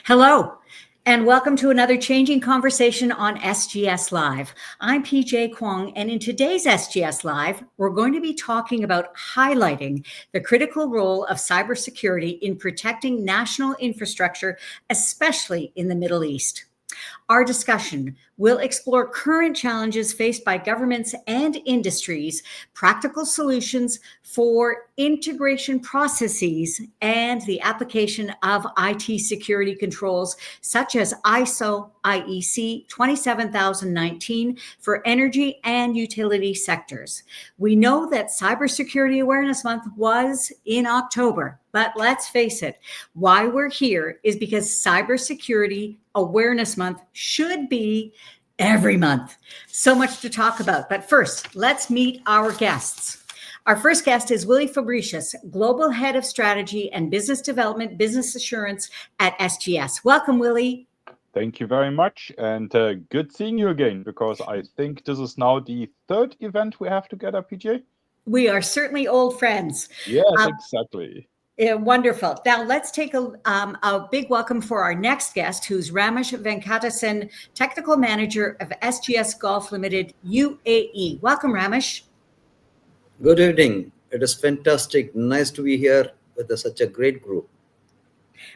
Hello, and welcome to another changing conversation on SGS Live. I'm PJ Kwong, and in today's SGS Live, we're going to be talking about highlighting the critical role of cybersecurity in protecting national infrastructure, especially in the Middle East. Our discussion will explore current challenges faced by governments and industries, practical solutions for integration processes, and the application of IT security controls such as ISO IEC 27019 for energy and utility sectors. We know that Cybersecurity Awareness Month was in October, but let's face it, why we're here is because Cybersecurity Awareness Month should be every month. So much to talk about. But first, let's meet our guests. Our first guest is Willy Fabritius, Global Head of Strategy and Business Development, Business Assurance at SGS. Welcome, Willy. Thank you very much, and good seeing you again, because I think this is now the third event we have together, PJ. We are certainly old friends. Yes, exactly. Yeah, wonderful. Now let's take a big welcome for our next guest, who's Ramesh Venkatesan, Technical Manager of SGS Gulf Limited, UAE. Welcome, Ramesh. Good evening. It is fantastic. Nice to be here with such a great group.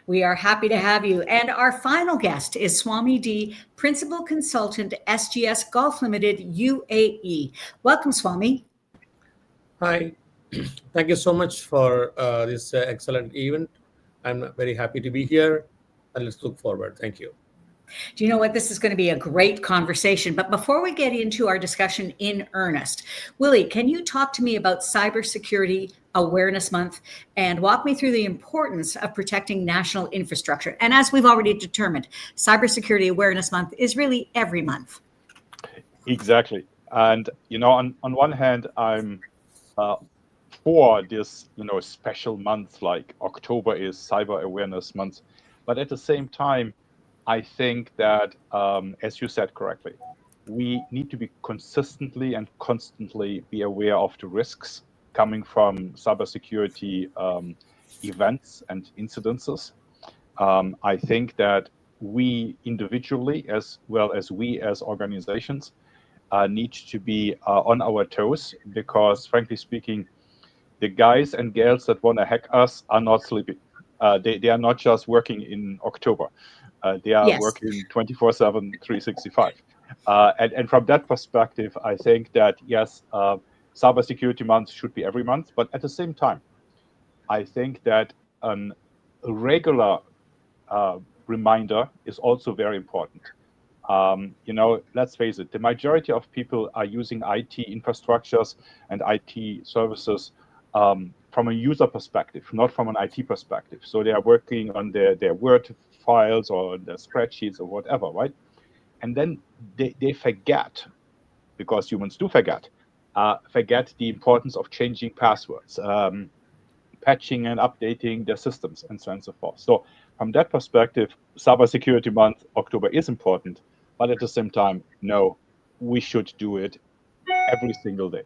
We are happy to have you. And our final guest is Swami D, Principal Consultant, SGS Gulf Limited, UAE. Welcome, Swami. Hi. Thank you so much for this excellent event. I'm very happy to be here, and let's look forward. Thank you. Do you know what? This is going to be a great conversation. But before we get into our discussion in earnest, Willy, can you talk to me about Cybersecurity Awareness Month and walk me through the importance of protecting national infrastructure? And as we've already determined, Cybersecurity Awareness Month is really every month. Exactly. And, on one hand, I'm for this, special month, like October is Cyber Awareness Month. But at the same time, I think that, as you said correctly, we need to be consistently and constantly be aware of the risks coming from cybersecurity events and incidences. I think that we individually, as well as we as organizations, need to be on our toes, because frankly speaking, the guys and girls that want to hack us are not sleeping. They are not just working in October. They are working 24/7, 365. And from that perspective, I think that, yes, Cybersecurity Month should be every month. But at the same time, I think that a regular reminder is also very important. Let's face it, the majority of people are using IT infrastructures and IT services from a user perspective, not from an IT perspective. So they are working on their Word files or their spreadsheets or whatever, right? And then they forget, because humans do forget the importance of changing passwords, patching and updating their systems, and so on and so forth. So from that perspective, Cybersecurity Month, October, is important, but at the same time, no, we should do it every single day.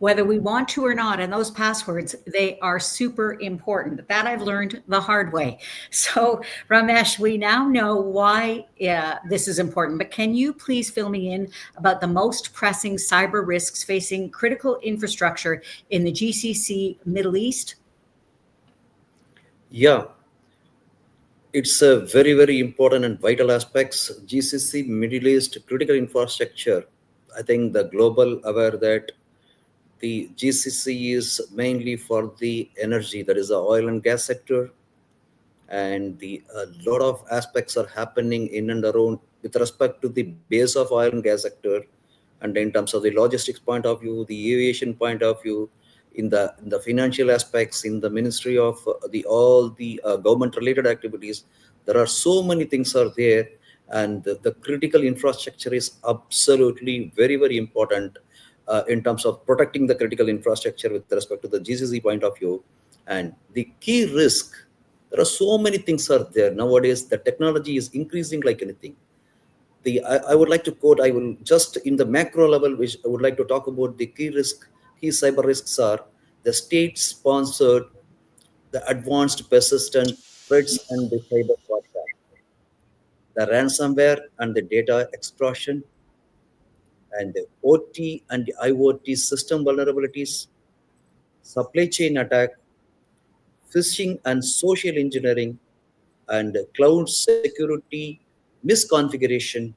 Whether we want to or not, and those passwords, they are super important. That I've learned the hard way. So, Ramesh, we now know why this is important, but can you please fill me in about the most pressing cyber risks facing critical infrastructure in the GCC Middle East? Yeah, it's a very, very important and vital aspects. GCC Middle East critical infrastructure. I think the global aware that the GCC is mainly for the energy, that is the oil and gas sector, and a lot of aspects are happening in and around with respect to the base of oil and gas sector, and in terms of the logistics point of view, the aviation point of view, in the financial aspects, in the ministry of all the government related activities. There are so many things are there, and the critical infrastructure is absolutely very, very important in terms of protecting the critical infrastructure with respect to the GCC point of view. And the key risk, there are so many things are there nowadays. The technology is increasing like anything. I would like to quote, I will just in the macro level, which I would like to talk about the key cyber risks are the state-sponsored, the advanced persistent threats, and the cyber warfare. the ransomware and the data extraction, and OT and IoT system vulnerabilities, supply chain attack, phishing and social engineering, and cloud security misconfiguration,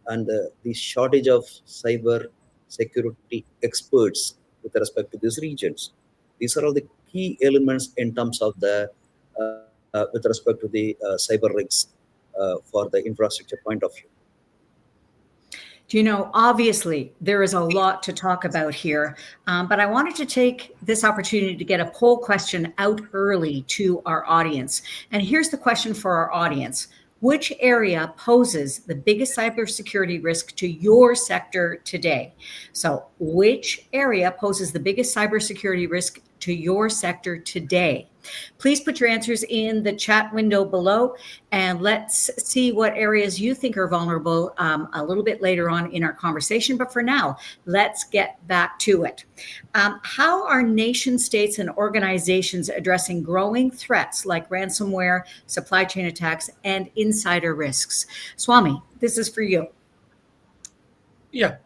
and the shortage of cyber security experts with respect to these regions. These are all the key elements in terms of the with respect to the cyber risks for the infrastructure point of view. Do you know, obviously, there is a lot to talk about here, but I wanted to take this opportunity to get a poll question out early to our audience. And here's the question for our audience. Which area poses the biggest cybersecurity risk to your sector today? So, which area poses the biggest cybersecurity risk to your sector today? Please put your answers in the chat window below, and let's see what areas you think are vulnerable a little bit later on in our conversation. But for now, let's get back to it. How are nation states and organizations addressing growing threats like ransomware, supply chain attacks, and insider risks? Swami, this is for you. Yeah,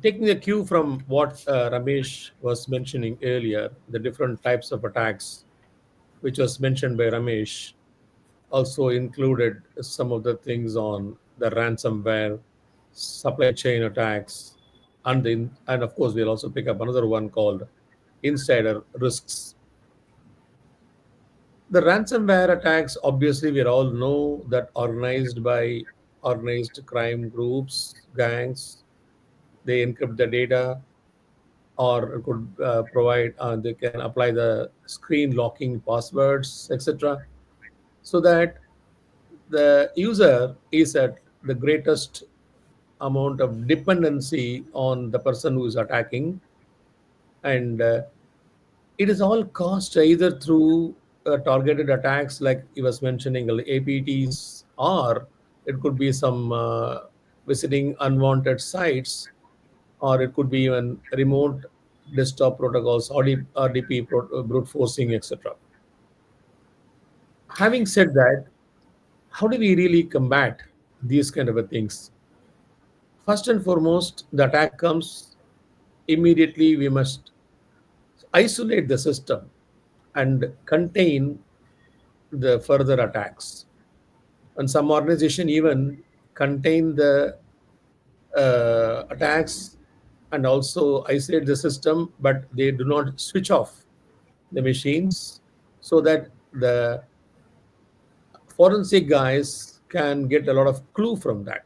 taking the cue from what Ramesh was mentioning earlier, the different types of attacks, which was mentioned by Ramesh, also included some of the things on the ransomware, supply chain attacks, and of course we'll also pick up another one called insider risks. The ransomware attacks, obviously, we all know that organized by organized crime groups, gangs, they encrypt the data or could provide, they can apply the screen locking passwords, etc., so that the user is at the greatest amount of dependency on the person who is attacking, and it is all caused either through targeted attacks like he was mentioning APTs, or it could be some visiting unwanted sites, or it could be even remote desktop protocols, RDP, brute forcing, etc. Having said that, how do we really combat these kind of things? First and foremost, the attack comes immediately. We must isolate the system and contain the further attacks. And some organization even contain the attacks and also isolate the system, but they do not switch off the machines so that the forensic guys can get a lot of clue from that.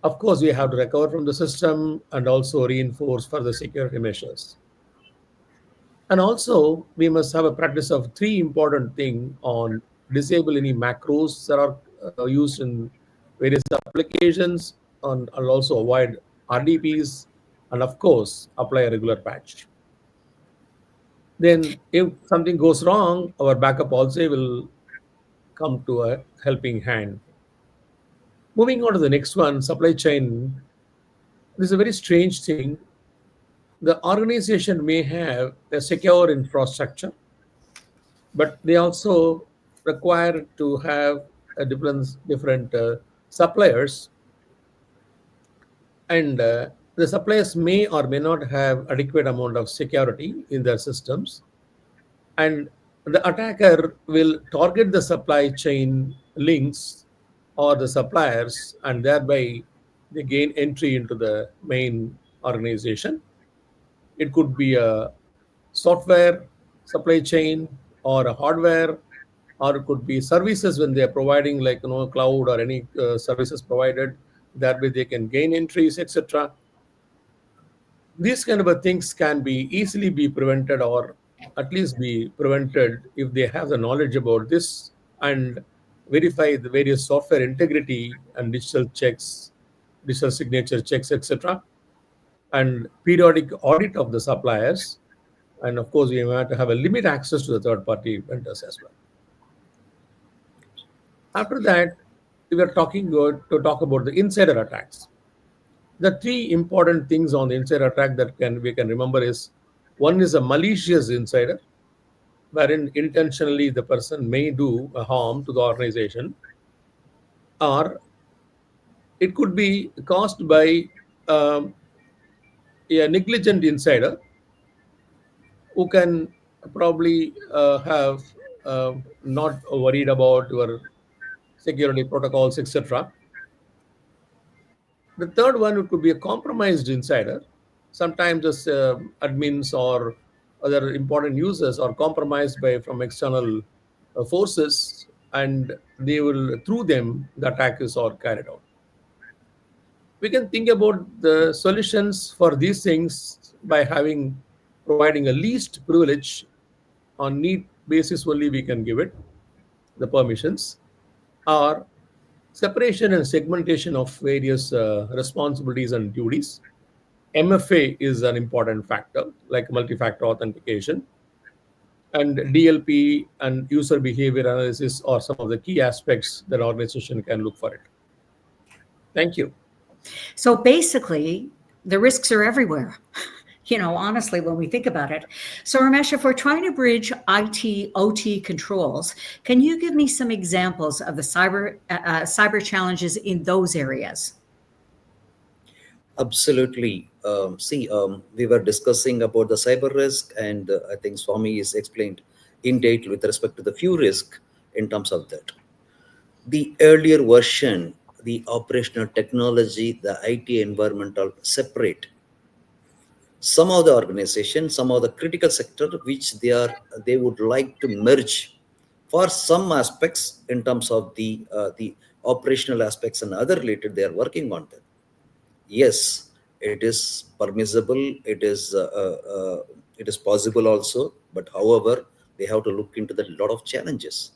Of course, we have to recover from the system and also reinforce further security measures. And also, we must have a practice of three important things on disable any macros that are used in various applications, and also avoid RDPs, and of course, apply a regular patch. Then, if something goes wrong, our backup also will come to a helping hand. Moving on to the next one, supply chain. This is a very strange thing. The organization may have a secure infrastructure, but they also require to have a different suppliers, and the suppliers may or may not have adequate amount of security in their systems, and the attacker will target the supply chain links or the suppliers, and thereby they gain entry into the main organization. It could be a software supply chain or a hardware, or it could be services when they are providing, like cloud or any services provided. That way they can gain entries, etc. These kind of things can be easily be prevented, or at least be prevented if they have the knowledge about this and verify the various software integrity and digital checks, digital signature checks, etc., and periodic audit of the suppliers. And of course, we have to have a limit access to the third party vendors as well. After that, we are to talk about the insider attacks. The three important things on the insider attack that we can remember is: one is a malicious insider, wherein intentionally the person may do a harm to the organization. or it could be caused by um, a negligent insider who can probably have not worried about your security protocols, etc. The third one, it could be a compromised insider. Sometimes as admins or other important users are compromised by from external forces, and they will through them the attack is all carried out. We can think about the solutions for these things by having providing a least privilege on need basis only we can give it the permissions, or separation and segmentation of various responsibilities and duties. MFA is an important factor, like multi-factor authentication, and DLP and user behavior analysis are some of the key aspects that organization can look for it. Thank you. So basically, the risks are everywhere. Honestly, when we think about it. So, Ramesh, if we're trying to bridge IT, OT controls, can you give me some examples of the cyber challenges in those areas? Absolutely. See, we were discussing about the cyber risk, and I think Swami is explained in detail with respect to the few risk in terms of that. The earlier version, the operational technology, the IT environment are separate. Some of the organization, some of the critical sector, which they would like to merge for some aspects in terms of the operational aspects and other related, they are working on that. Yes, it is permissible, it is possible also, but however they have to look into the lot of challenges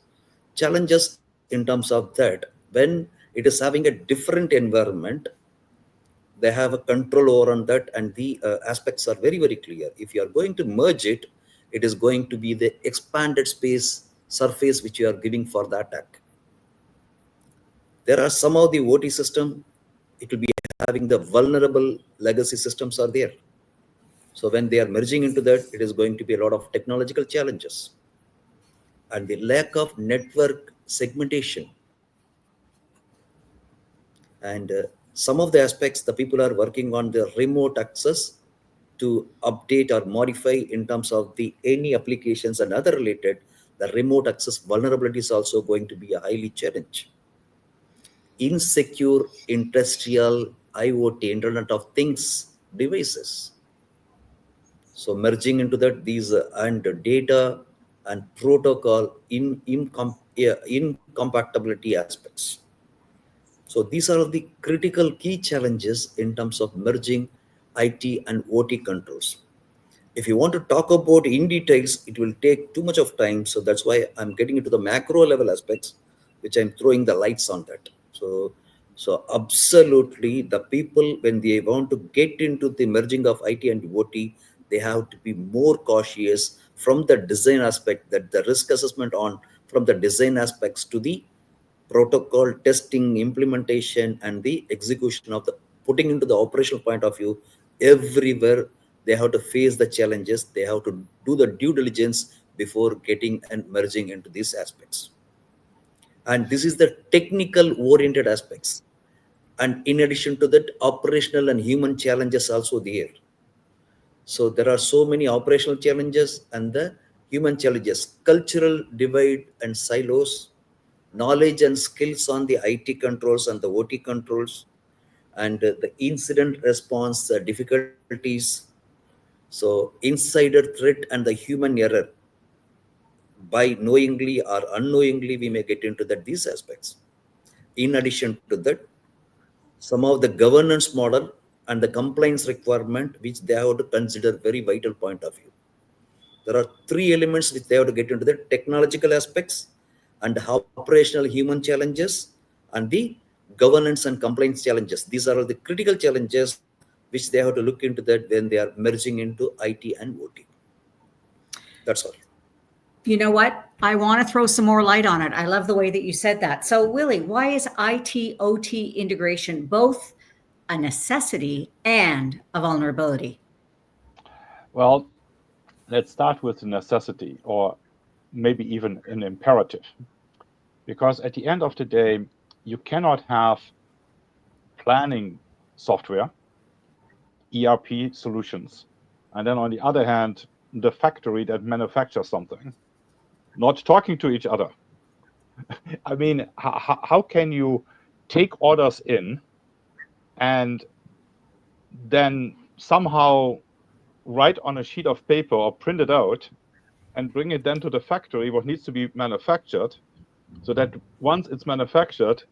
in terms of that. When it is having a different environment, they have a control over on that, and the aspects are very very clear. If you are going to merge it, it is going to be the expanded space surface which you are giving for the attack. There are some of the OT system, it will be having the vulnerable legacy systems are there. So when they are merging into that, it is going to be a lot of technological challenges. And the lack of network segmentation. And some of the aspects, the people are working on the remote access to update or modify in terms of the any applications and other related. The remote access vulnerability is also going to be a highly challenge. Insecure industrial IoT, Internet of Things devices. So merging into that, these and data and protocol incompatibility aspects. So these are the critical key challenges in terms of merging IT and OT controls. If you want to talk about in details, it will take too much of time. So that's why I'm getting into the macro level aspects, which I'm throwing the lights on that. So absolutely, the people, when they want to get into the merging of IT and OT, they have to be more cautious from the design aspect, that the risk assessment on from the design aspects to the protocol testing, implementation, and the execution of the putting into the operational point of view. Everywhere they have to face the challenges, they have to do the due diligence before getting and merging into these aspects. And this is the technical oriented aspects, and in addition to that, operational and human challenges also there. So there are so many operational challenges and the human challenges, cultural divide and silos, knowledge and skills on the IT controls and the OT controls, and the incident response difficulties. So insider threat and the human error, by knowingly or unknowingly, we may get into that these aspects. In addition to that, some of the governance model and the compliance requirement which they have to consider very vital point of view. There are three elements which they have to get into: the technological aspects and operational human challenges and the governance and compliance challenges. These are all the critical challenges which they have to look into that when they are merging into IT and OT. That's all. You know what? I want to throw some more light on it. I love the way that you said that. So, Willie, why is IT OT integration both a necessity and a vulnerability? Well, let's start with the necessity, or maybe even an imperative. Because at the end of the day, you cannot have planning software, ERP solutions, and then on the other hand, the factory that manufactures something, not talking to each other. I mean, how can you take orders in and then somehow write on a sheet of paper or print it out and bring it then to the factory what needs to be manufactured, so that once it's manufactured,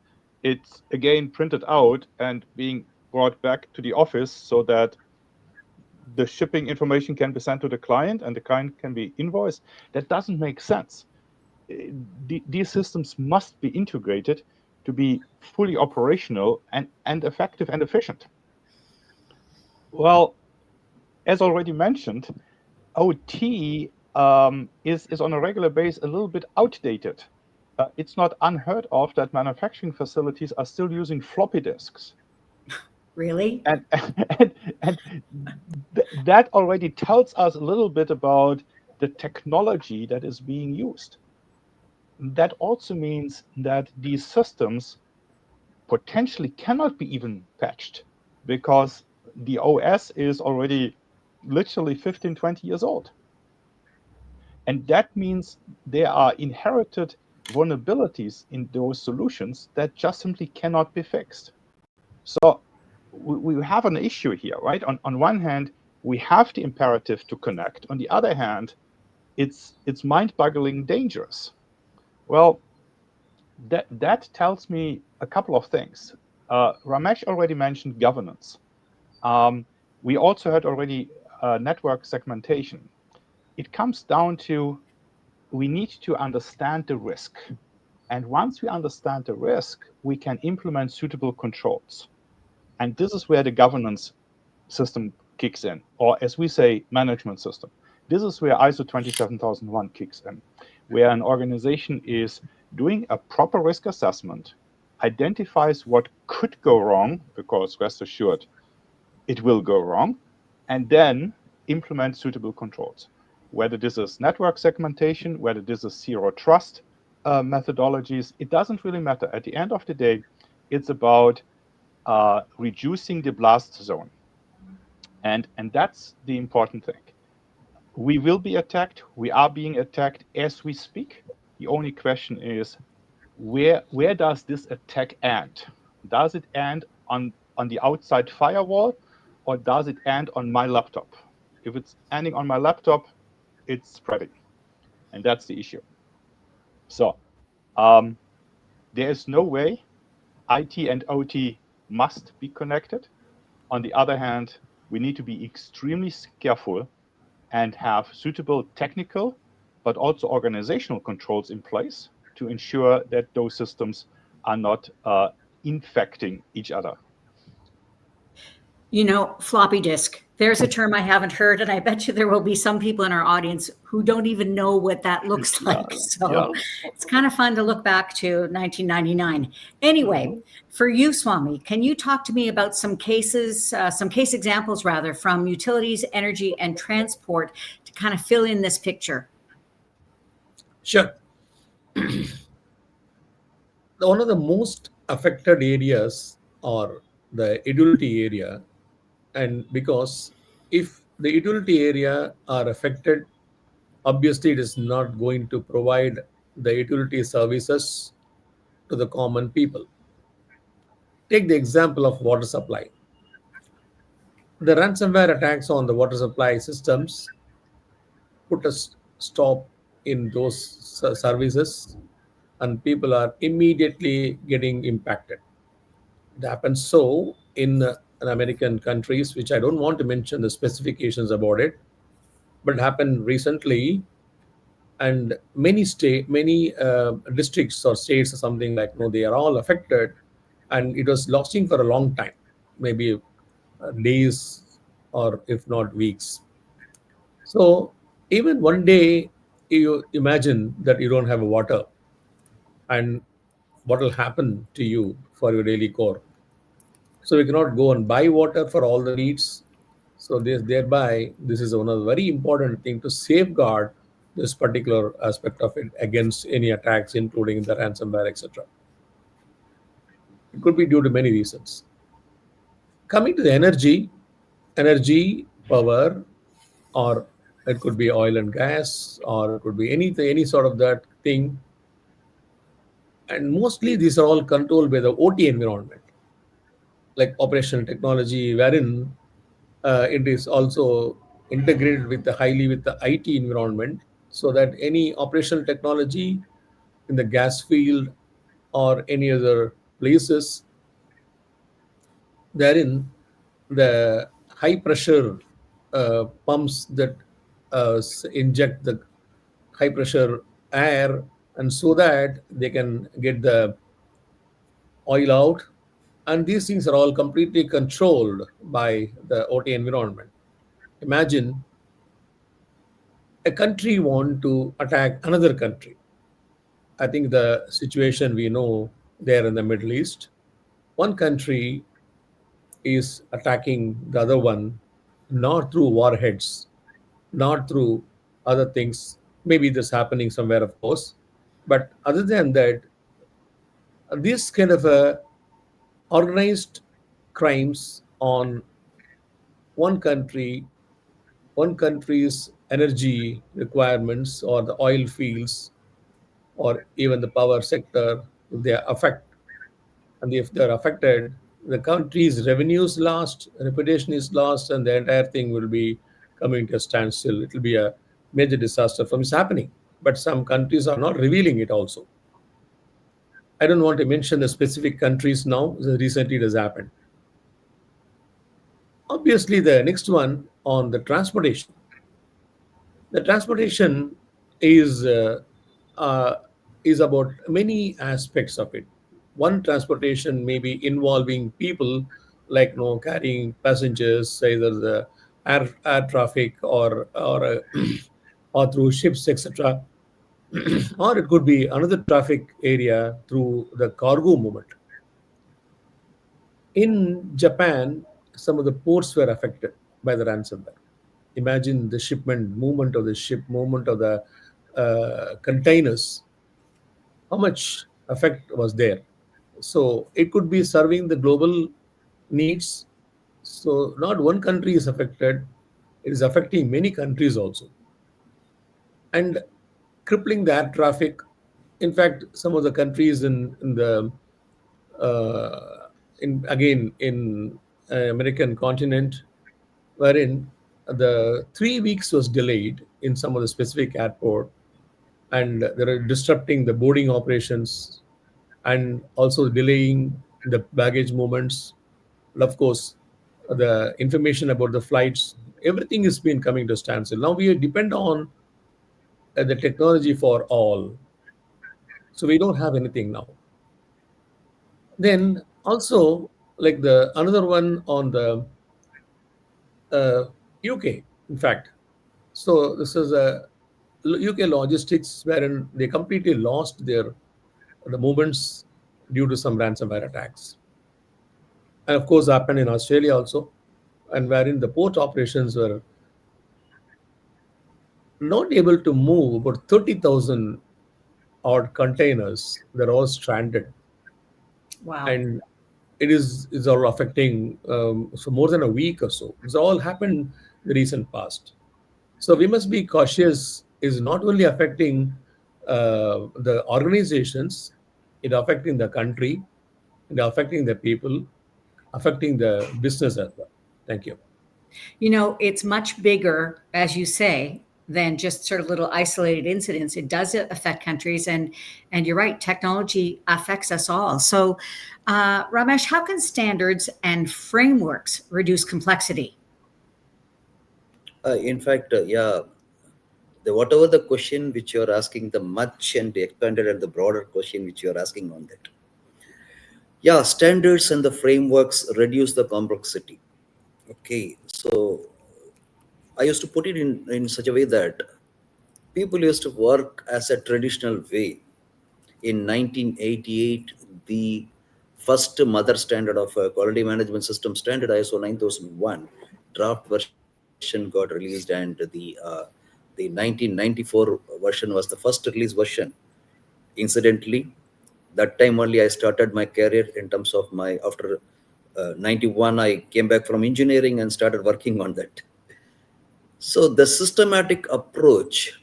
it's again printed out and being brought back to the office so that the shipping information can be sent to the client and the client can be invoiced? That doesn't make sense. These systems must be integrated to be fully operational and effective and efficient. Well, as already mentioned, OT is on a regular basis a little bit outdated. It's not unheard of that manufacturing facilities are still using floppy disks. Really? And that already tells us a little bit about the technology that is being used. That also means that these systems potentially cannot be even patched because the OS is already literally 15, 20 years old. And that means there are inherited vulnerabilities in those solutions that just simply cannot be fixed. So we have an issue here, right? On one hand, we have the imperative to connect. On the other hand, it's mind-boggling dangerous. Well, that tells me a couple of things. Ramesh already mentioned governance. We also had already network segmentation. It comes down to we need to understand the risk. And once we understand the risk, we can implement suitable controls. And this is where the governance system kicks in, or as we say, management system. This is where ISO 27001 kicks in, where an organization is doing a proper risk assessment, identifies what could go wrong, because rest assured, it will go wrong, and then implement suitable controls. Whether this is network segmentation, whether this is zero trust methodologies, it doesn't really matter. At the end of the day, it's about reducing the blast zone. And that's the important thing. We will be attacked. We are being attacked as we speak. The only question is, where does this attack end? Does it end on the outside firewall, or does it end on my laptop? If it's ending on my laptop, it's spreading. And that's the issue. So there is no way IT and OT must be connected. On the other hand, we need to be extremely careful and have suitable technical, but also organizational controls in place to ensure that those systems are not infecting each other. You know, floppy disk. There's a term I haven't heard, and I bet you there will be some people in our audience who don't even know what that looks like. So it's kind of fun to look back to 1999. Anyway, for you, Swami, can you talk to me about some case examples rather, from utilities, energy, and transport to kind of fill in this picture? Sure. One of the most affected areas are the utility area. And because if the utility area are affected, obviously it is not going to provide the utility services to the common people. Take the example of water supply. The ransomware attacks on the water supply systems put a stop in those services, and people are immediately getting impacted. It happens so in American countries, which I don't want to mention the specifications about it, but it happened recently. And many districts or states or something like, no, they are all affected, and it was lasting for a long time, maybe days or if not weeks. So even one day, you imagine that you don't have water, and what will happen to you for your daily core. So we cannot go and buy water for all the needs. So thereby, this is one of the very important thing to safeguard this particular aspect of it against any attacks, including the ransomware, etc. It could be due to many reasons. Coming to the energy, power, or it could be oil and gas, or it could be anything, any sort of that thing. And mostly these are all controlled by the OT environment, like operational technology, wherein it is also integrated with the highly with the IT environment, so that any operational technology in the gas field or any other places, therein the high pressure pumps that inject the high pressure air, and so that they can get the oil out. And these things are all completely controlled by the OT environment. Imagine a country want to attack another country. I think the situation we know there in the Middle East, one country is attacking the other one, not through warheads, not through other things. Maybe this happening somewhere, of course. But other than that, this kind of organized crimes on one country, one country's energy requirements, or the oil fields, or even the power sector, if they affect, and if they're affected, the country's revenues lost, reputation is lost, and the entire thing will be coming to a standstill. It will be a major disaster from this happening. But some countries are not revealing it also. I don't want to mention the specific countries now. Recently, it has happened. Obviously, the next one on the transportation. The transportation is uh, uh, is about many aspects of it. One transportation may be involving people, like carrying passengers, either the air traffic or or through ships, etc. Or it could be another traffic area through the cargo movement. In Japan, some of the ports were affected by the ransomware. Imagine the shipment movement of the ship, movement of the containers, how much effect was there. So it could be serving the global needs. So not one country is affected, it is affecting many countries also. And crippling the air traffic. In fact, some of the countries in the in again in American continent, wherein the 3 weeks was delayed in some of the specific airport, and they are disrupting the boarding operations and also delaying the baggage movements. And of course, the information about the flights, everything is been coming to standstill. Now we depend on the technology for all, so we don't have anything now. Then also, like the another one on the uh, UK, in fact. So this is a UK logistics wherein they completely lost their the movements due to some ransomware attacks. And of course, happened in Australia also, and wherein the port operations were not able to move about 30,000 odd containers. They're all stranded, Wow. and it is all affecting for more than a week or so. It's all happened in the recent past. So we must be cautious. Is not only affecting the organizations, it affecting the country, it affecting the people, affecting the business as well. Thank you. It's much bigger, as you say, than just sort of little isolated incidents. It does affect countries, and you're right. Technology affects us all. So, Ramesh, how can standards and frameworks reduce complexity? In fact, yeah, whatever the question which you're asking, the much and the expanded and the broader question which you're asking on that. Yeah, standards and the frameworks reduce the complexity. Okay, so I used to put it in such a way that people used to work as a traditional way. In 1988, the first mother standard of quality management system standard, ISO 9001, draft version got released, and the 1994 version was the first release version. Incidentally, That time only I started my career in terms of my, after 91, I came back from engineering and started working on that. So the systematic approach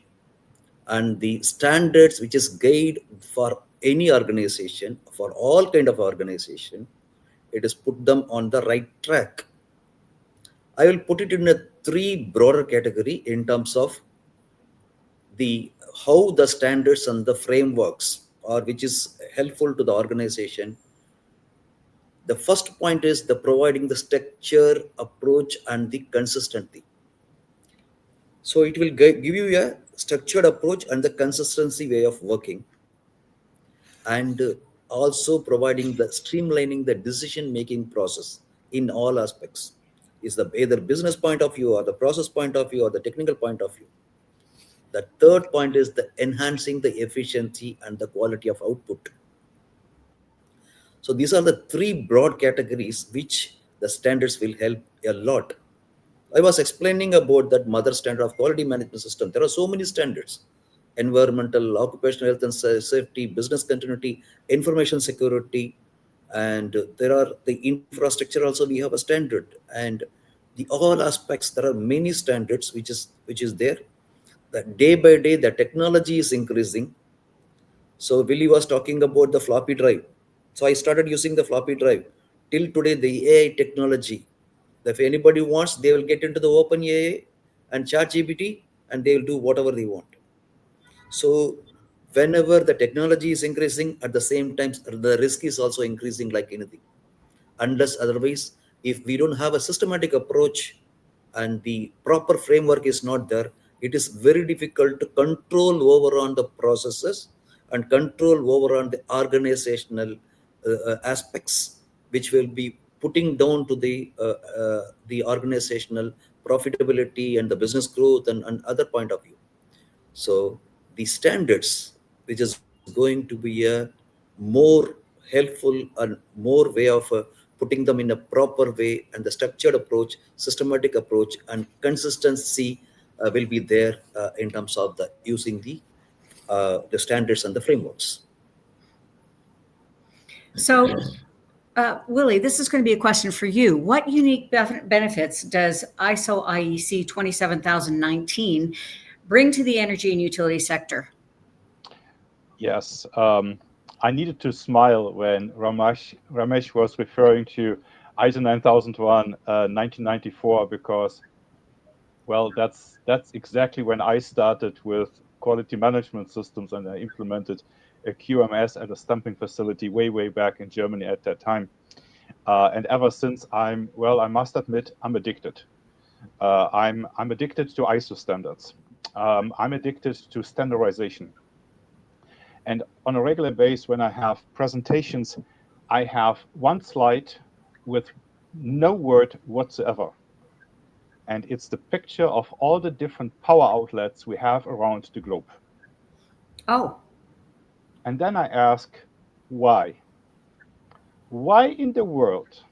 and the standards which is guide for any organization, for all kind of organization, it is put them on the right track. I will put it in a three broader category in terms of the how the standards and the frameworks are which is helpful to the organization. The first point is the providing the structure, approach, and the consistency. So it will give you a structured approach and the consistency way of working, and also providing the streamlining the decision making process in all aspects, is the either business point of view or the process point of view or the technical point of view. The third point is the enhancing the efficiency and the quality of output. So these are the three broad categories which the standards will help a lot. I was explaining about that mother standard of quality management system. There are so many standards: environmental, occupational health and safety, business continuity, information security, and there are the infrastructure also. We have a standard, and the all aspects. There are many standards which is there. That day by day the technology is increasing. So Willy was talking about the floppy drive. So I started using the floppy drive. Till today, the AI technology, if anybody wants, they will get into the open AI and chat GPT, and they will do whatever they want. So whenever the technology is increasing, at the same time, the risk is also increasing like anything. Unless otherwise, if we don't have a systematic approach and the proper framework is not there, it is very difficult to control over on the processes and control over on the organizational aspects, which will be putting down to the organizational profitability and the business growth and other point of view. So the standards, which is going to be a more helpful and more way of putting them in a proper way, and the structured approach, systematic approach, and consistency will be there in terms of the using the standards and the frameworks. So, Willie, this is going to be a question for you. What unique benefits does ISO IEC 27019 bring to the energy and utility sector? Yes, I needed to smile when Ramesh was referring to ISO 9001 1994, because, well, that's exactly when I started with quality management systems, and I implemented a QMS at a stamping facility way back in Germany at that time. And ever since, I must admit, I'm addicted. I'm addicted to ISO standards. I'm addicted to standardization. And on a regular basis, when I have presentations, I have one slide with no word whatsoever. And it's the picture of all the different power outlets we have around the globe. Oh. And then I ask, why? Why in the world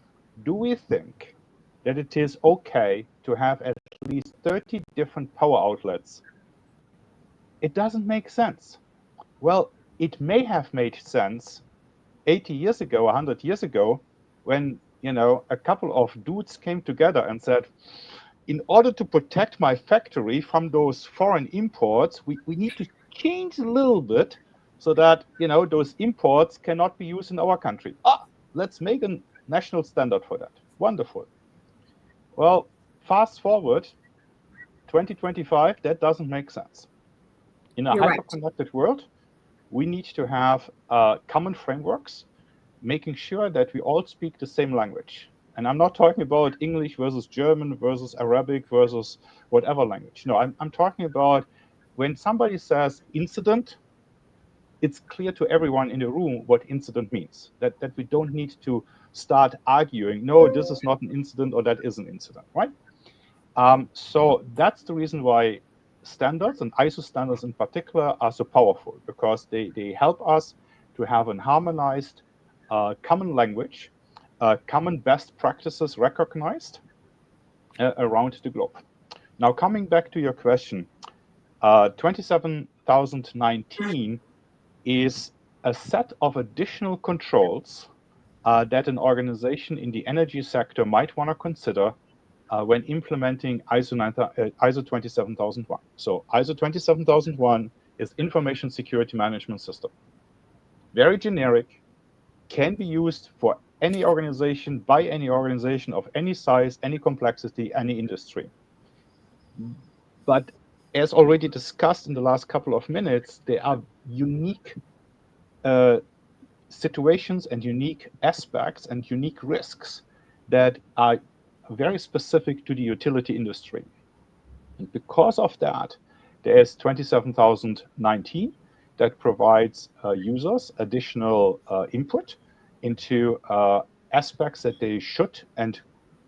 do we think that it is okay to have at least 30 different power outlets? It doesn't make sense. Well, it may have made sense 80 years ago, 100 years ago, when, a couple of dudes came together and said, in order to protect my factory from those foreign imports, we need to change a little bit so that, those imports cannot be used in our country. Let's make a national standard for that. Wonderful. Well, fast forward 2025, that doesn't make sense. In a hyper-connected world, we need to have common frameworks, making sure that we all speak the same language. And I'm not talking about English versus German versus Arabic versus whatever language. No, I'm talking about when somebody says incident, it's clear to everyone in the room what incident means, that we don't need to start arguing, no, this is not an incident or that is an incident, right? So that's the reason why standards, and ISO standards in particular, are so powerful, because they help us to have a harmonized common language, common best practices recognized around the globe. Now, coming back to your question, 27019 is a set of additional controls that an organization in the energy sector might want to consider when implementing ISO 27001. So ISO 27001 is Information Security Management System. Very generic, can be used for any organization, by any organization of any size, any complexity, any industry. But as already discussed in the last couple of minutes, there are unique situations and unique aspects and unique risks that are very specific to the utility industry. And because of that, there is 27019 that provides users additional input into aspects that they should and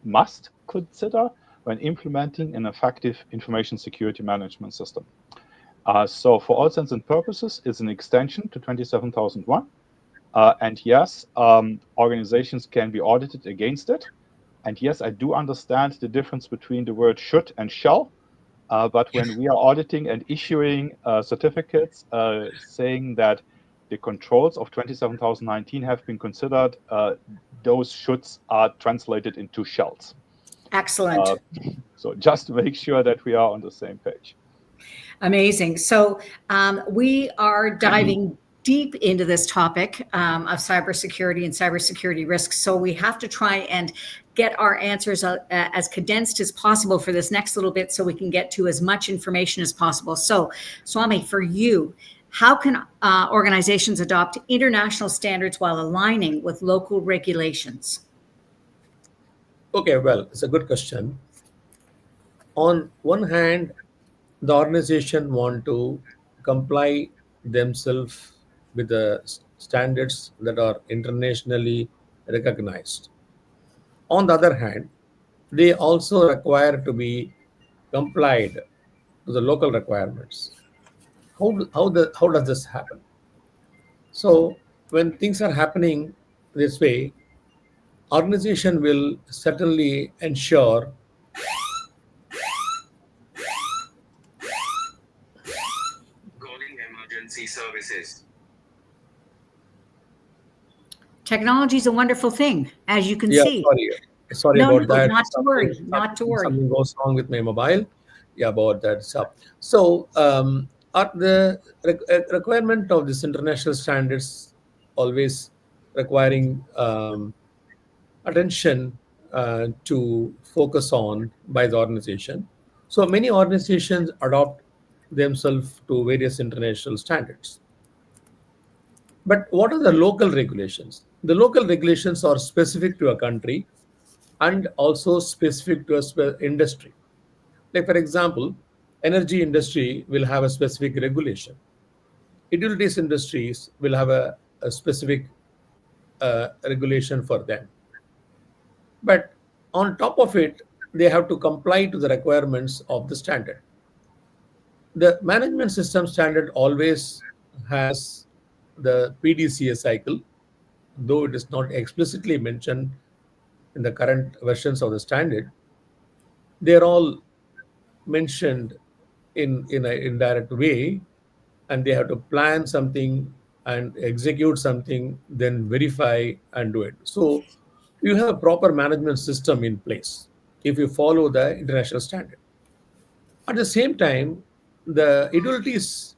must consider when implementing an effective information security management system. So for all intents and purposes, it's an extension to 27001. And yes, organizations can be audited against it. And yes, I do understand the difference between the word should and shall. But when we are auditing and issuing certificates saying that the controls of 27019 have been considered, those shoulds are translated into shalls. Excellent. So just to make sure that we are on the same page. Amazing. So we are diving deep into this topic of cybersecurity and cybersecurity risks. So we have to try and get our answers as condensed as possible for this next little bit so we can get to as much information as possible. So Swami, for you, how can organizations adopt international standards while aligning with local regulations? Okay, well, it's a good question. On one hand, the organization want to comply themselves with the standards that are internationally recognized. On the other hand, they also require to be complied to the local requirements. How does this happen? So when things are happening this way, organization will certainly ensure Calling emergency services. Technology is a wonderful thing, as you can yeah, see. sorry No, about no, that. not to worry, not to worry. Something goes wrong with my mobile. Yeah, about that stuff. So, the requirement of this international standards always requiring attention to focus on by the organization. So many organizations adopt themselves to various international standards. But what are the local regulations? The local regulations are specific to a country and also specific to a industry. Like for example, energy industry will have a specific regulation. Utilities industries will have a specific regulation for them. But on top of it, they have to comply to the requirements of the standard. The management system standard always has the PDCA cycle, though it is not explicitly mentioned in the current versions of the standard. They're all mentioned in an indirect way, and they have to plan something and execute something, then verify and do it. So you have a proper management system in place if you follow the international standard. At the same time, the utilities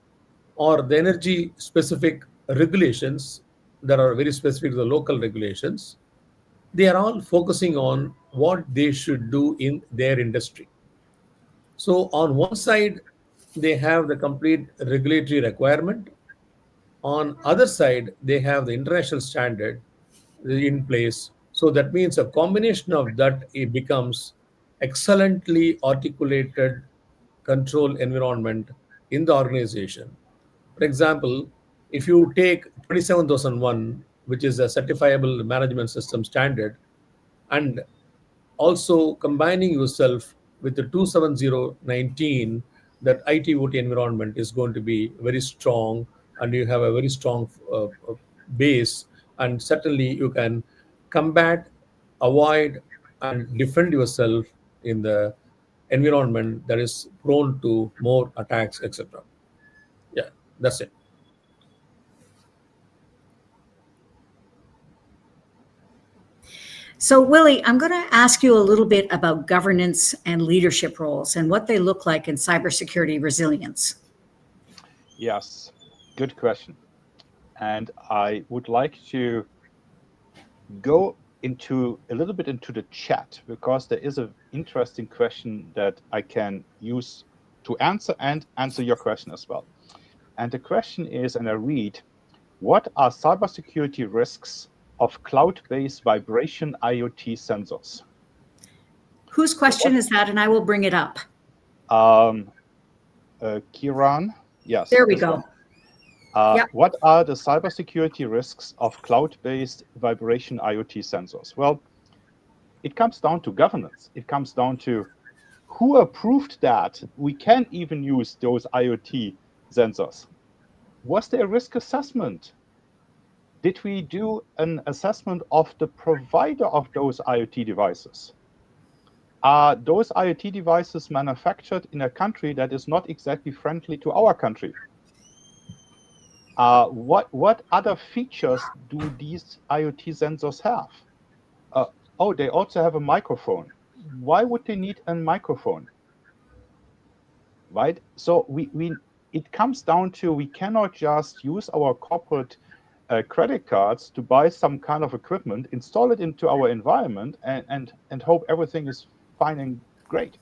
or the energy specific regulations that are very specific to the local regulations, they are all focusing on what they should do in their industry. So on one side, they have the complete regulatory requirement. On other side, they have the international standard in place. So that means a combination of that, it becomes excellently articulated control environment in the organization. For example, if you take 27001, which is a certifiable management system standard, and also combining yourself with the 27019, that IT/OT environment is going to be very strong, and you have a very strong base, and certainly you can combat, avoid, and defend yourself in the environment that is prone to more attacks, etc. Yeah, that's it. So, Willy, I'm going to ask you a little bit about governance and leadership roles and what they look like in cybersecurity resilience. Yes, good question. And I would like to go into a little bit into the chat because there is an interesting question that I can use to answer and answer your question as well. And the question is, and I read, what are cybersecurity risks of cloud-based vibration IoT sensors? Whose question is that? And I will bring it up. Kiran, yes. There we go. Yep. What are the cybersecurity risks of cloud-based vibration IoT sensors? Well, it comes down to governance. It comes down to who approved that we can even use those IoT sensors. Was there a risk assessment? Did we do an assessment of the provider of those IoT devices? Are those IoT devices manufactured in a country that is not exactly friendly to our country? What other features do these IoT sensors have? Oh, they also have a microphone. Why would they need a microphone? Right? So it comes down to we cannot just use our corporate credit cards to buy some kind of equipment, install it into our environment, and hope everything is fine and great.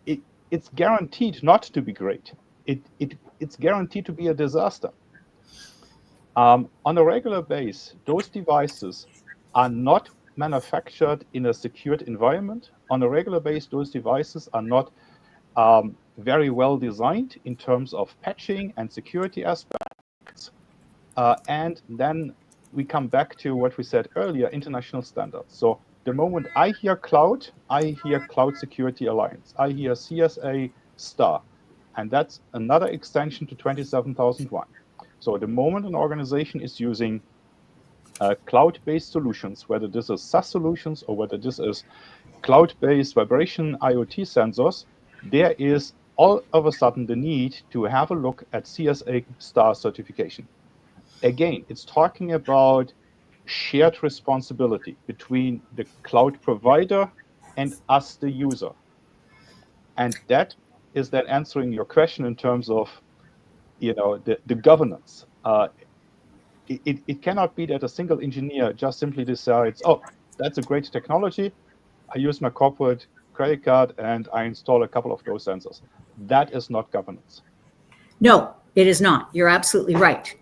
It's guaranteed not to be great. It's guaranteed to be a disaster. On a regular basis, those devices are not manufactured in a secured environment. On a regular basis, those devices are not very well designed in terms of patching and security aspects. And then we come back to what we said earlier, international standards. So the moment I hear cloud, I hear Cloud Security Alliance. I hear CSA STAR. And that's another extension to 27001. So the moment an organization is using cloud-based solutions, whether this is SaaS solutions or whether this is cloud-based vibration IoT sensors, there is all of a sudden the need to have a look at CSA STAR certification. Again, it's talking about shared responsibility between the cloud provider and us, the user. And that is then answering your question in terms of the governance. It cannot be that a single engineer just simply decides, oh, that's a great technology. I use my corporate credit card and I install a couple of those sensors. That is not governance. No, it is not. You're absolutely right.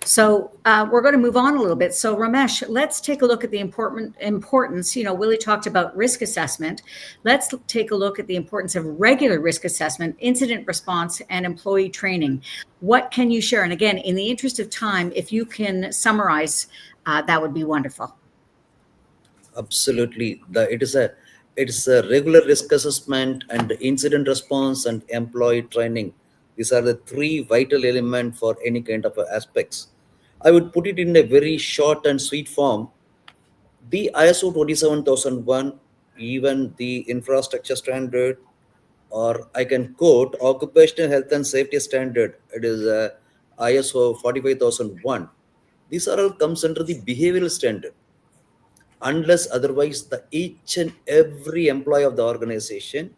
So we're going to move on a little bit. So Ramesh, let's take a look at the importance. Willy talked about risk assessment. Let's take a look at the importance of regular risk assessment, incident response, and employee training. What can you share? And again, in the interest of time, if you can summarize, that would be wonderful. Absolutely. It's a regular risk assessment and incident response and employee training. These are the three vital elements for any kind of aspects. I would put it in a very short and sweet form. The ISO 27001, even the infrastructure standard, or I can quote occupational health and safety standard. It is ISO 45001. These are all comes under the behavioral standard. Unless otherwise, the each and every employee of the organization,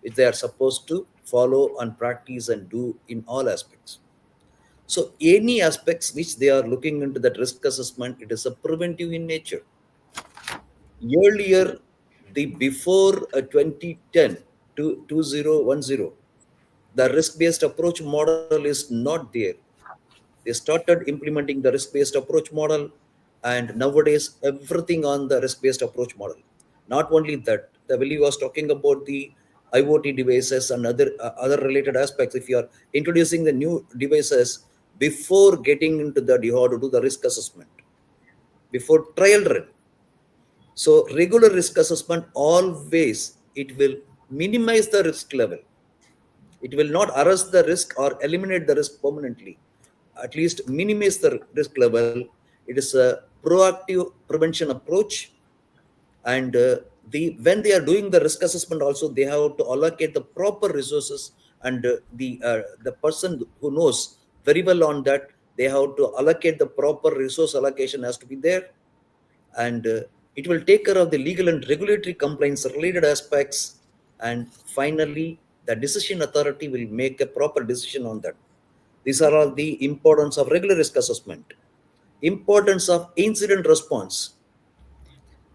which they are supposed to follow and practice and do in all aspects. So any aspects which they are looking into that risk assessment, it is a preventive in nature. Earlier, the before 2010 to 2010, the risk-based approach model is not there. They started implementing the risk-based approach model, and nowadays everything on the risk-based approach model. Not only that, the Willy was talking about the IoT devices and other related aspects. If you are introducing the new devices, before getting into that, you have to do the risk assessment before trial run. So regular risk assessment always it will minimize the risk level. It will not arrest the risk or eliminate the risk permanently. At least minimize the risk level. It is a proactive prevention approach. And when they are doing the risk assessment, also they have to allocate the proper resources, and the person who knows very well on that, they have to allocate the proper resource allocation has to be there. And It will take care of the legal and regulatory compliance related aspects. And finally, the decision authority will make a proper decision on that. These are all the importance of regular risk assessment. Importance of incident response.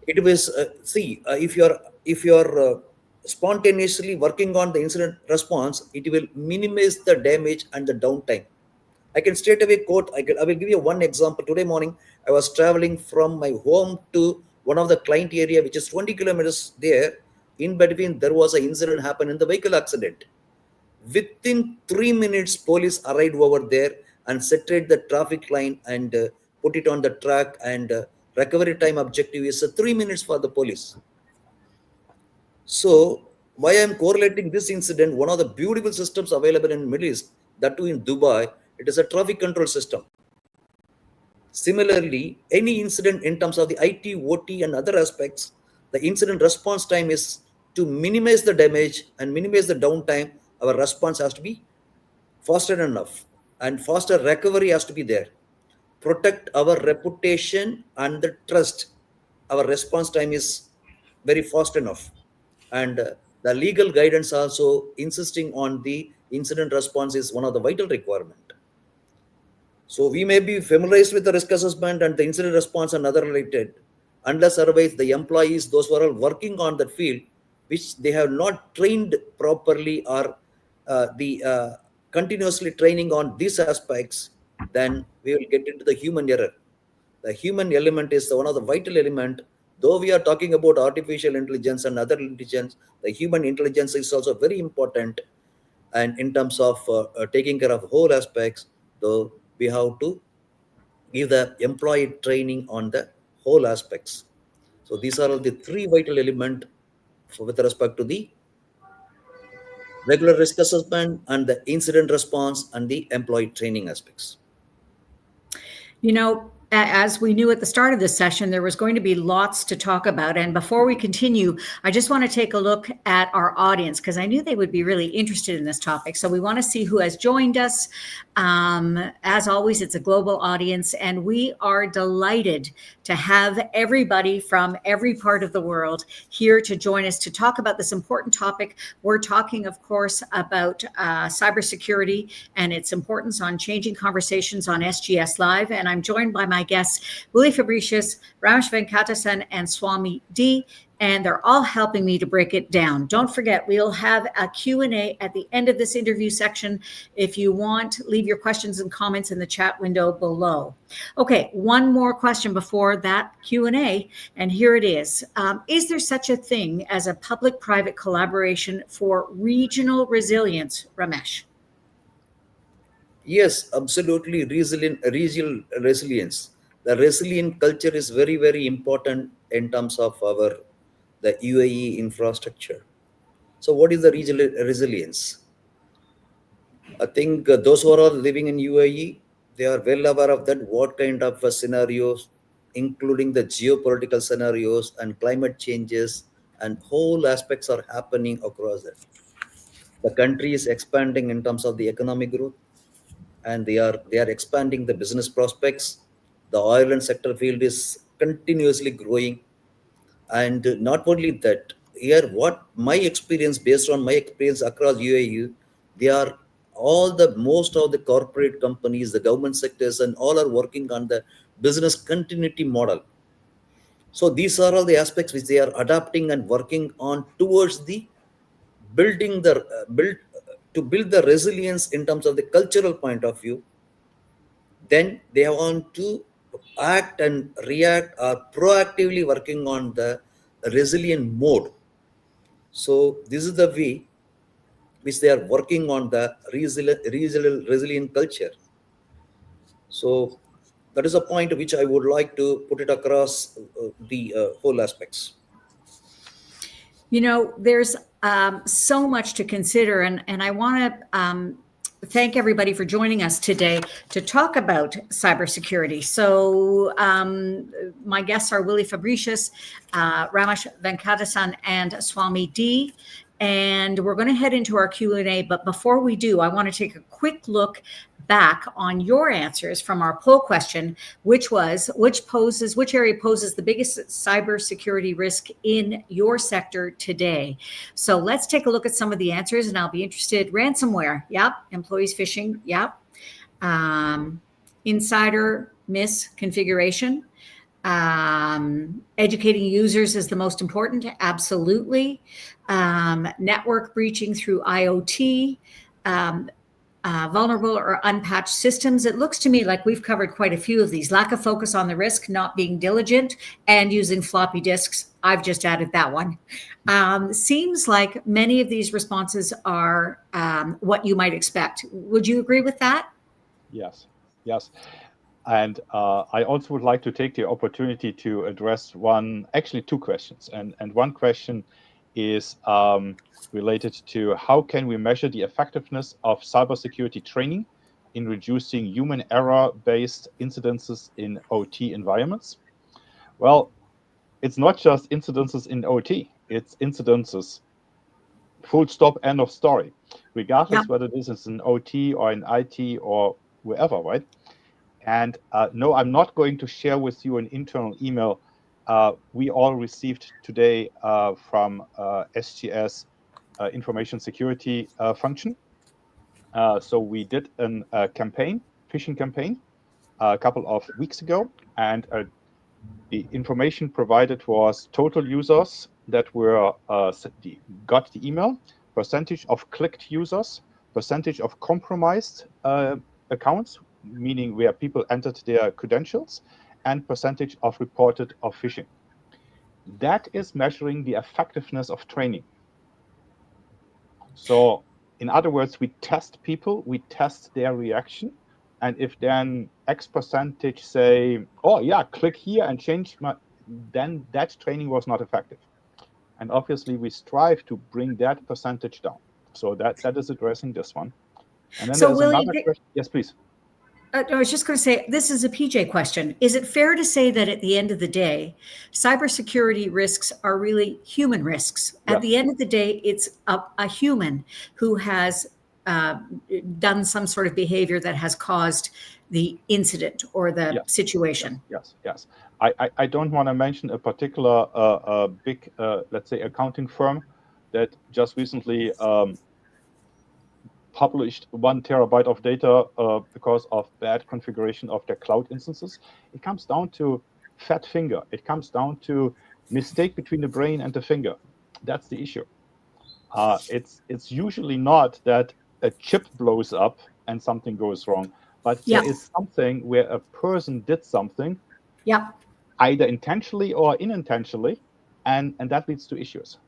It was if you're spontaneously working on the incident response, it will minimize the damage and the downtime. I can straight away quote. I will give you one example. Today morning, I was traveling from my home to one of the client area, which is 20 kilometers there. In between, there was an incident happen in the vehicle accident. Within 3 minutes, police arrived over there and separated the traffic line and put it on the track. And recovery time objective is 3 minutes for the police. So why I'm correlating this incident, one of the beautiful systems available in Middle East, that too in Dubai, it is a traffic control system. Similarly, any incident in terms of the IT, OT, and other aspects, the incident response time is to minimize the damage and minimize the downtime. Our response has to be faster enough, and faster recovery has to be there. Protect our reputation and the trust. Our response time is very fast enough. And the legal guidance also insisting on the incident response is one of the vital requirement. So we may be familiarized with the risk assessment and the incident response and other related, unless otherwise the employees, those who are all working on that field, which they have not trained properly or the continuously training on these aspects, then we will get into the human error. The human element is one of the vital element. Though we are talking about artificial intelligence and other intelligence, the human intelligence is also very important. And in terms of taking care of whole aspects, though we have to give the employee training on the whole aspects. So these are all the three vital elements with respect to the regular risk assessment and the incident response and the employee training aspects. You know, as we knew at the start of this session, there was going to be lots to talk about. And before we continue, I just want to take a look at our audience because I knew they would be really interested in this topic. So we want to see who has joined us. As always, it's a global audience, and we are delighted to have everybody from every part of the world here to join us to talk about this important topic. We're talking, of course, about cybersecurity and its importance on changing conversations on SGS Live. And I'm joined by my guests, Willy Fabritius, Ramesh Venkatesan, and Swami D. And they're all helping me to break it down. Don't forget, we'll have a Q&A at the end of this interview section. If you want, leave your questions and comments in the chat window below. Okay, one more question before that Q&A, and here it is. Is there such a thing as a public-private collaboration for regional resilience, Ramesh? Yes, absolutely. Regional resilience. The resilient culture is very, very important in terms of the UAE infrastructure. So, what is the regional resilience? I think those who are all living in UAE, they are well aware of that. What kind of scenarios, including the geopolitical scenarios and climate changes, and whole aspects are happening across it. The country is expanding in terms of the economic growth, and they are expanding the business prospects. The oil and sector field is continuously growing. And not only that, here what my experience, based on my experience across UAE, they are all the most of the corporate companies, the government sectors, and all are working on the business continuity model. So these are all the aspects which they are adapting and working on towards the building the build the resilience in terms of the cultural point of view. Then they want to act and react or proactively working on the resilient mode. So this is the way which they are working on the resilient culture. So that is a point which I would like to put it across the whole aspects. You know, there's so much to consider, and I want to thank everybody for joining us today to talk about cybersecurity. So my guests are Willy Fabritius, Ramesh Venkatesan, and Swami D. and we're going to head into our Q&A. But before we do, I want to take a quick look back on your answers from our poll question, which was which area poses the biggest cybersecurity risk in your sector today. So let's take a look at some of the answers, and I'll be interested. Ransomware, yep. Employees phishing, yep. Insider misconfiguration. Educating users is the most important, absolutely. Network breaching through IoT. Vulnerable or unpatched systems. It looks to me like we've covered quite a few of these. Lack of focus on the risk, not being diligent, and using floppy disks. I've just added that one. Seems like many of these responses are what you might expect. Would you agree with that? Yes. And I also would like to take the opportunity to address two questions. And one question is related to how can we measure the effectiveness of cybersecurity training in reducing human error-based incidences in OT environments? Well, it's not just incidences in OT, it's incidences, full stop, end of story, regardless whether this is in OT or in IT or wherever, right? And no, I'm not going to share with you an internal email we all received today from SGS information security function. So we did a phishing campaign, a couple of weeks ago, and the information provided was total users that were got the email, percentage of clicked users, percentage of compromised accounts, meaning where people entered their credentials, and percentage of reported of phishing. That is measuring the effectiveness of training. So in other words, we test people, we test their reaction. And if then X percentage say, oh yeah, click here and change then that training was not effective. And obviously we strive to bring that percentage down. So that is addressing this one. And then there's another question. Yes, please. I was just going to say, this is a PJ question. Is it fair to say that at the end of the day, cybersecurity risks are really human risks? At the end of the day, it's a human who has done some sort of behavior that has caused the incident or the situation. Yes. I don't want to mention a particular big, let's say, accounting firm that just recently published 1 terabyte of data because of bad configuration of their cloud instances. It comes down to fat finger. It comes down to mistake between the brain and the finger. That's the issue. It's usually not that a chip blows up and something goes wrong, but there is something where a person did something, either intentionally or unintentionally, and that leads to issues.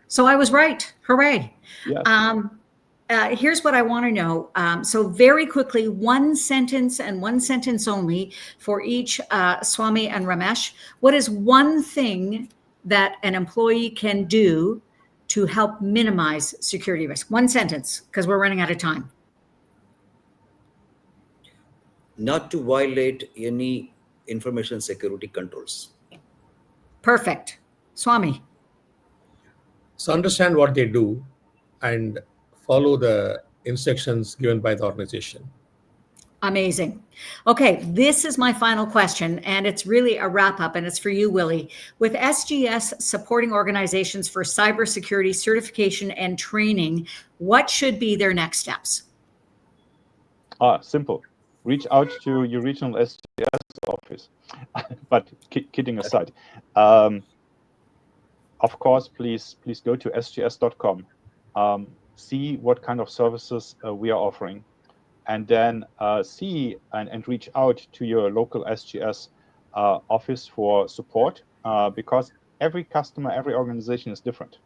So I was right. Hooray. Yes. Here's what I want to know. So very quickly, one sentence and one sentence only for each Swami and Ramesh. What is one thing that an employee can do to help minimize security risk? One sentence, because we're running out of time. Not to violate any information security controls. Perfect. Swami. So understand what they do and follow the instructions given by the organization. Amazing. Okay, this is my final question, and it's really a wrap up, and it's for you, Willy. With SGS supporting organizations for cybersecurity certification and training, what should be their next steps? Simple. Reach out to your regional SGS office. But kidding aside, of course, please go to sgs.com. See what kind of services we are offering, and then see and reach out to your local SGS office for support, because every customer, every organization is different.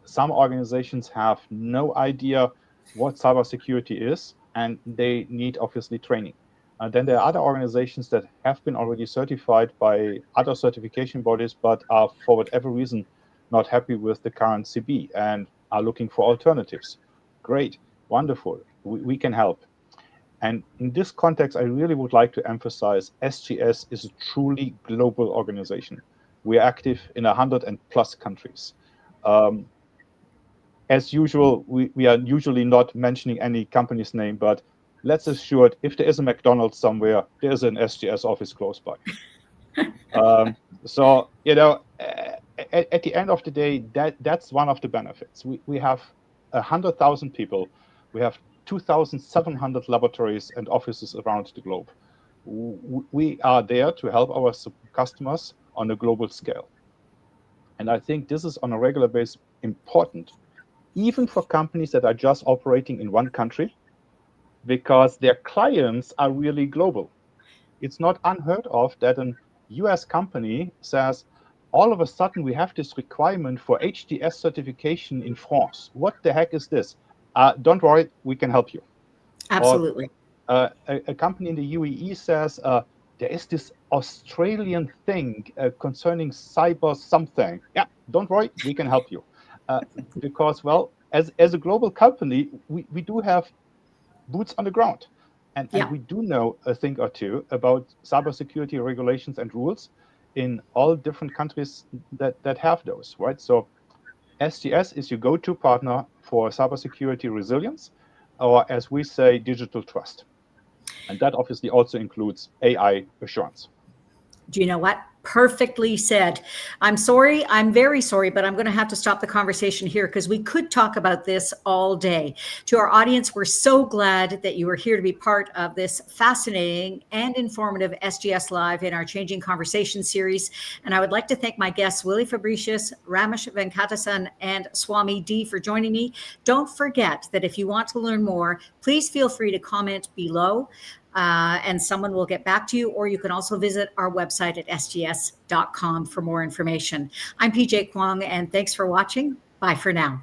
Some organizations have no idea what cybersecurity is, and they need obviously training. Then there are other organizations that have been already certified by other certification bodies, but are for whatever reason not happy with the current CB and are looking for alternatives. Great, wonderful, we can help. And in this context, I really would like to emphasize SGS is a truly global organization. We are active in 100+ countries. As usual, we are usually not mentioning any company's name, but let's assure it, if there is a McDonald's somewhere, there is an SGS office close by. So, you know, at the end of the day, that's one of the benefits. We have 100,000 people. We have 2,700 laboratories and offices around the globe. We are there to help our customers on a global scale. And I think this is on a regular basis important, even for companies that are just operating in one country, because their clients are really global. It's not unheard of that an US company says, all of a sudden we have this requirement for HDS certification in France. What the heck is this? Don't worry, we can help you. Absolutely. Or, a company in the UAE says, there is this Australian thing concerning cyber something. Yeah, don't worry, we can help you. Because, well, as a global company, we do have boots on the ground. And we do know a thing or two about cybersecurity regulations and rules in all different countries that have those, right? So SGS is your go-to partner for cybersecurity resilience, or as we say, digital trust. And that obviously also includes AI assurance. Do you know what? Perfectly said. I'm sorry. I'm very sorry, but I'm going to have to stop the conversation here because we could talk about this all day. To our audience, we're so glad that you are here to be part of this fascinating and informative SGS Live in our Changing Conversation series. And I would like to thank my guests, Willy Fabritius, Ramesh, Venkatesan, and Swami D for joining me. Don't forget that if you want to learn more, please feel free to comment below. And someone will get back to you, or you can also visit our website at sgs.com for more information. I'm PJ Kwong, and thanks for watching. Bye for now.